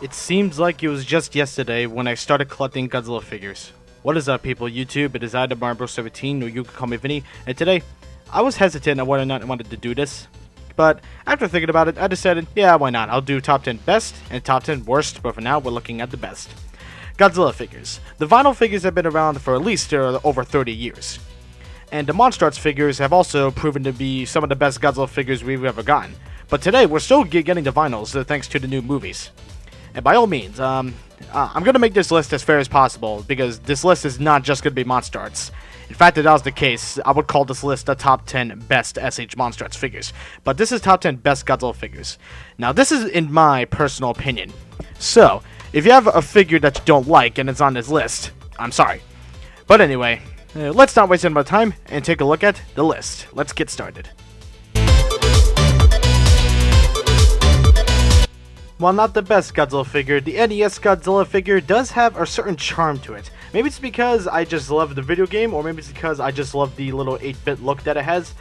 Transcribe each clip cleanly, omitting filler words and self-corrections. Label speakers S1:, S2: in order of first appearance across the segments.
S1: It seems like it was just yesterday when I started collecting Godzilla figures. What is up, people? YouTube, it is I, the Bro17, or you can call me Vinny, and today, I was hesitant on whether or not I wanted to do this, but after thinking about it, I decided, yeah, why not? I'll do top 10 best and top 10 worst, but for now, we're looking at the best. Godzilla figures. The vinyl figures have been around for at least over 30 years. And the MonsterArts figures have also proven to be some of the best Godzilla figures we've ever gotten. But today, we're still getting the vinyls, thanks to the new movies. And by all means, I'm going to make this list as fair as possible, because this list is not just going to be MonsterArts. In fact, if that was the case, I would call this list the top 10 best S.H.MonsterArts figures. But this is top 10 best Godzilla figures. Now, this is in my personal opinion. So, if you have a figure that you don't like and it's on this list, I'm sorry. But anyway, let's not waste any more time and take a look at the list. Let's get started. While not the best Godzilla figure, the NES Godzilla figure does have a certain charm to it. Maybe it's because I just love the video game, or maybe it's because I just love the little 8-bit look that it has.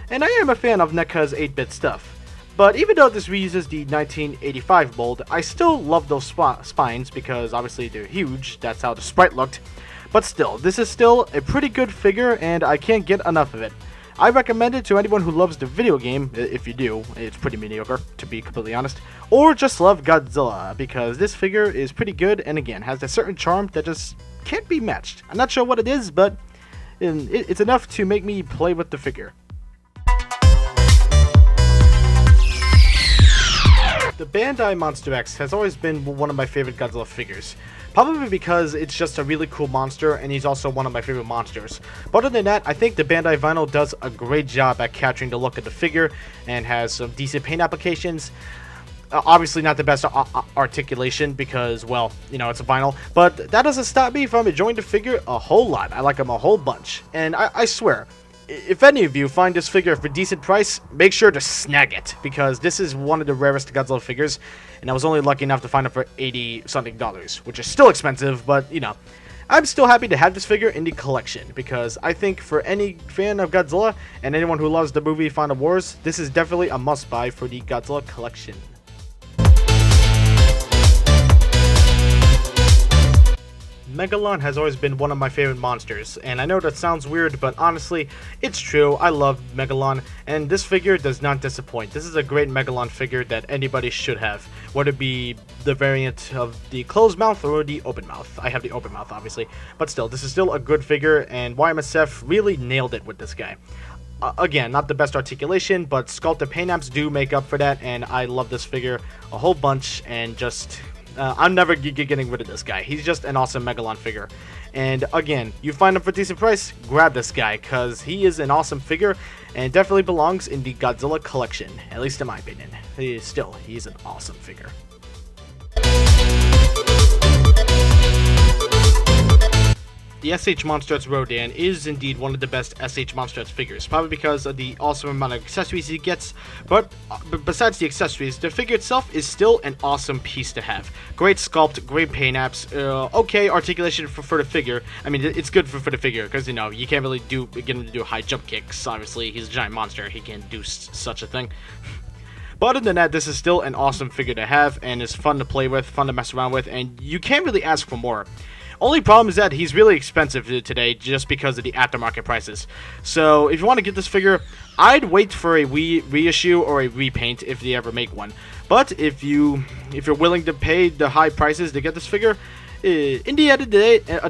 S1: And I am a fan of NECA's 8-bit stuff. But even though this reuses the 1985 mold, I still love those spines because obviously they're huge, that's how the sprite looked. But still, this is still a pretty good figure and I can't get enough of it. I recommend it to anyone who loves the video game, if you do. It's pretty mediocre, to be completely honest. Or just love Godzilla, because this figure is pretty good and again, has a certain charm that just can't be matched. I'm not sure what it is, but it's enough to make me play with the figure. The Bandai Monster X has always been one of my favorite Godzilla figures. Probably because it's just a really cool monster and he's also one of my favorite monsters. But other than that, I think the Bandai vinyl does a great job at capturing the look of the figure and has some decent paint applications. Obviously not the best articulation because, well, you know, it's a vinyl. But that doesn't stop me from enjoying the figure a whole lot. I like him a whole bunch. And I swear, if any of you find this figure for a decent price, make sure to snag it, because this is one of the rarest Godzilla figures, and I was only lucky enough to find it for $80-something, which is still expensive, but, you know, I'm still happy to have this figure in the collection, because I think for any fan of Godzilla, and anyone who loves the movie Final Wars, this is definitely a must-buy for the Godzilla collection. Megalon has always been one of my favorite monsters, and I know that sounds weird, but honestly, it's true. I love Megalon, and this figure does not disappoint. This is a great Megalon figure that anybody should have, whether it be the variant of the closed mouth or the open mouth. I have the open mouth, obviously, but still, this is still a good figure, and YMSF really nailed it with this guy. Again, not the best articulation, but sculpted paint apps do make up for that, and I love this figure a whole bunch, and just... I'm never getting rid of this guy. He's just an awesome Megalon figure. And again, you find him for a decent price, grab this guy, because he is an awesome figure and definitely belongs in the Godzilla collection, at least in my opinion. He's an awesome figure. The S.H.MonsterArts Rodan is indeed one of the best S.H.MonsterArts figures, probably because of the awesome amount of accessories he gets, but besides the accessories, the figure itself is still an awesome piece to have. Great sculpt, great paint apps, okay articulation for the figure. I mean, it's good for the figure, because, you know, you can't really get him to do high jump kicks. Obviously, he's a giant monster, he can't do such a thing. But other than that, this is still an awesome figure to have, and it's fun to play with, fun to mess around with, and you can't really ask for more. Only problem is that he's really expensive today just because of the aftermarket prices. So if you want to get this figure, I'd wait for a reissue or a repaint if they ever make one. But if you're willing to pay the high prices to get this figure, in the end of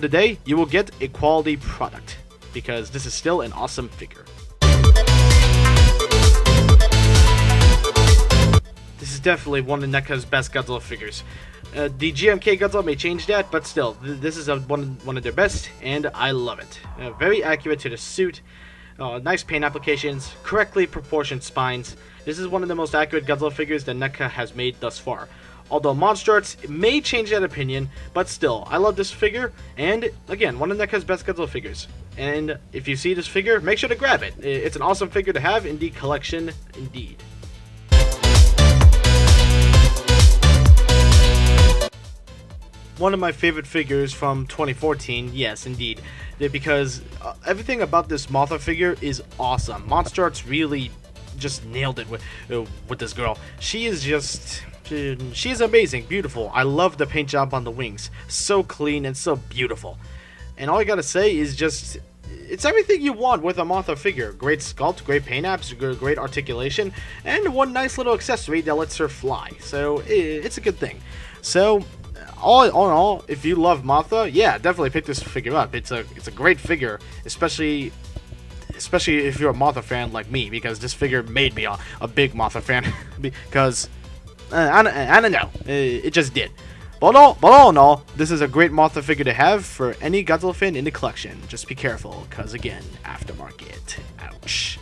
S1: the day, you will get a quality product, because this is still an awesome figure. This is definitely one of NECA's best Godzilla figures. The GMK Godzilla may change that, but still, this is one of their best, and I love it. Very accurate to the suit, nice paint applications, correctly proportioned spines. This is one of the most accurate Godzilla figures that NECA has made thus far. Although MonsterArts may change that opinion, but still, I love this figure, and again, one of NECA's best Godzilla figures. And if you see this figure, make sure to grab it. It's an awesome figure to have in the collection, indeed. One of my favorite figures from 2014, yes, indeed, because everything about this Mothra figure is awesome. MonsterArts really just nailed it with this girl. She is just She's amazing, beautiful. I love the paint job on the wings. So clean and so beautiful. And all I gotta say is just, it's everything you want with a Mothra figure. Great sculpt, great paint apps, great articulation, and one nice little accessory that lets her fly. So it's a good thing. So all in all, if you love Mothra, yeah, definitely pick this figure up. It's a great figure, especially if you're a Mothra fan like me, because this figure made me a big Mothra fan. Because I don't know, it just did. But all in all, this is a great Mothra figure to have for any Godzilla fan in the collection. Just be careful, because again, aftermarket. Ouch.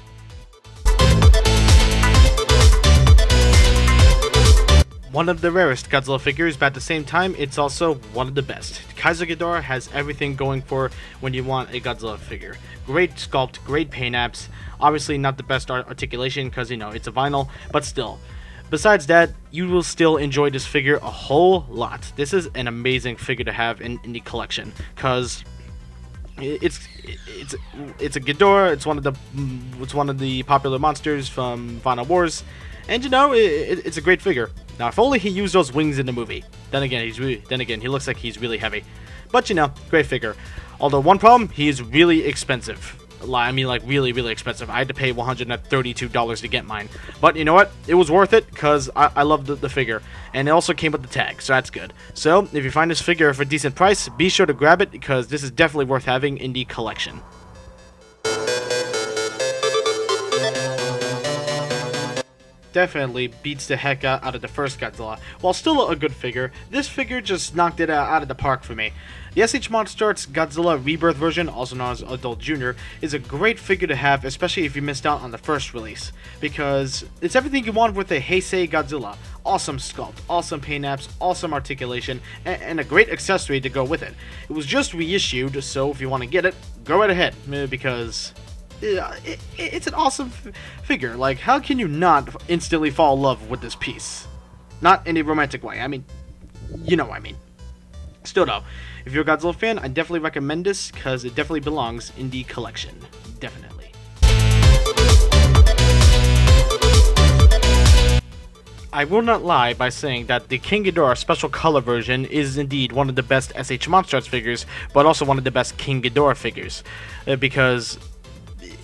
S1: One of the rarest Godzilla figures, but at the same time, it's also one of the best. Kaiser Ghidorah has everything going for when you want a Godzilla figure. Great sculpt, great paint apps, obviously not the best articulation because, you know, it's a vinyl, but still. Besides that, you will still enjoy this figure a whole lot. This is an amazing figure to have in the collection, because it's a Ghidorah. It's one of the popular monsters from Vinyl Wars, and you know, it's a great figure. Now, if only he used those wings in the movie. Then again, he looks like he's really heavy. But you know, great figure. Although one problem, he is really expensive. I mean, like really, really expensive. I had to pay $132 to get mine. But you know what? It was worth it because I love the figure. And it also came with the tag, so that's good. So, if you find this figure for a decent price, be sure to grab it because this is definitely worth having in the collection. Definitely beats the heck out of the first Godzilla. While still a good figure, this figure just knocked it out of the park for me. The S.H.MonsterArts Godzilla Rebirth version, also known as Adult Junior, is a great figure to have, especially if you missed out on the first release, because it's everything you want with a Heisei Godzilla. Awesome sculpt, awesome paint apps, awesome articulation, and a great accessory to go with it. It was just reissued, so if you want to get it, go right ahead, because it's an awesome figure. Like, how can you not instantly fall in love with this piece? Not in a romantic way. I mean, you know what I mean. Still though, if you're a Godzilla fan, I definitely recommend this because it definitely belongs in the collection. Definitely. I will not lie by saying that the King Ghidorah Special Color version is indeed one of the best S.H.MonsterArts figures, but also one of the best King Ghidorah figures, because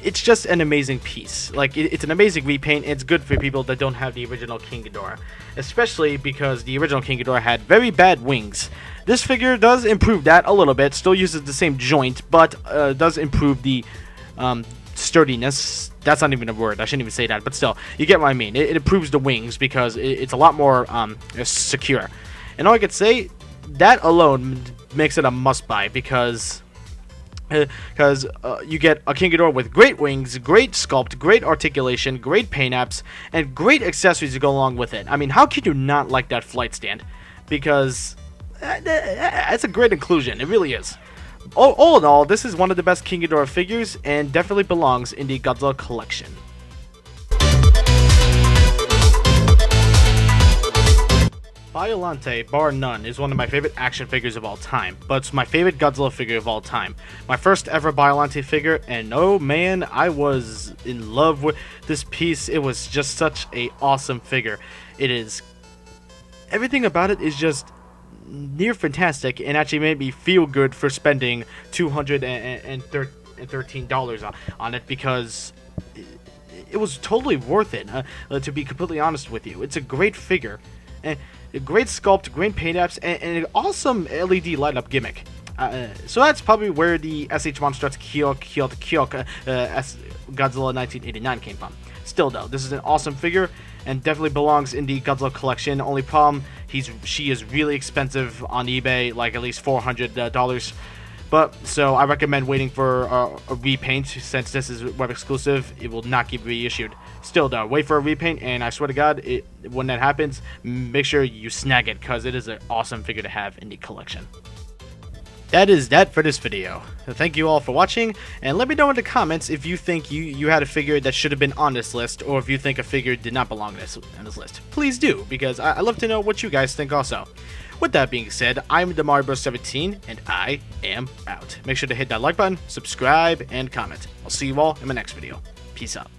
S1: it's just an amazing piece. Like, it's an amazing repaint. It's good for people that don't have the original King Ghidorah, especially because the original King Ghidorah had very bad wings. This figure does improve that a little bit, still uses the same joint, but does improve the sturdiness. That's not even a word, I shouldn't even say that, but still, you get what I mean. It improves the wings because it's a lot more secure. And all I could say, that alone makes it a must-buy because you get a King Ghidorah with great wings, great sculpt, great articulation, great paint apps, and great accessories to go along with it. I mean, how could you not like that flight stand? Because it's a great inclusion, it really is. All in all, this is one of the best King Ghidorah figures, and definitely belongs in the Godzilla collection. Biollante, bar none, is one of my favorite action figures of all time, but it's my favorite Godzilla figure of all time. My first ever Biollante figure, and oh man, I was in love with this piece. It was just such a awesome figure. It is, everything about it is just near fantastic, and actually made me feel good for spending $213 on it, because it was totally worth it, to be completely honest with you. It's a great figure. And a great sculpt, great paint apps, and an awesome LED light-up gimmick. So that's probably where the S.H.MonsterArts Godzilla 1989 came from. Still though, this is an awesome figure, and definitely belongs in the Godzilla collection. Only problem, she is really expensive on eBay, like at least $400. But, so I recommend waiting for a repaint, since this is web exclusive. It will not get reissued. Still though, wait for a repaint, and I swear to God, when that happens, make sure you snag it, because it is an awesome figure to have in the collection. That is that for this video. Thank you all for watching, and let me know in the comments if you think you had a figure that should have been on this list, or if you think a figure did not belong on this list. Please do, because I love to know what you guys think also. With that being said, I'm DeMarioBros17, and I am out. Make sure to hit that like button, subscribe, and comment. I'll see you all in my next video. Peace out.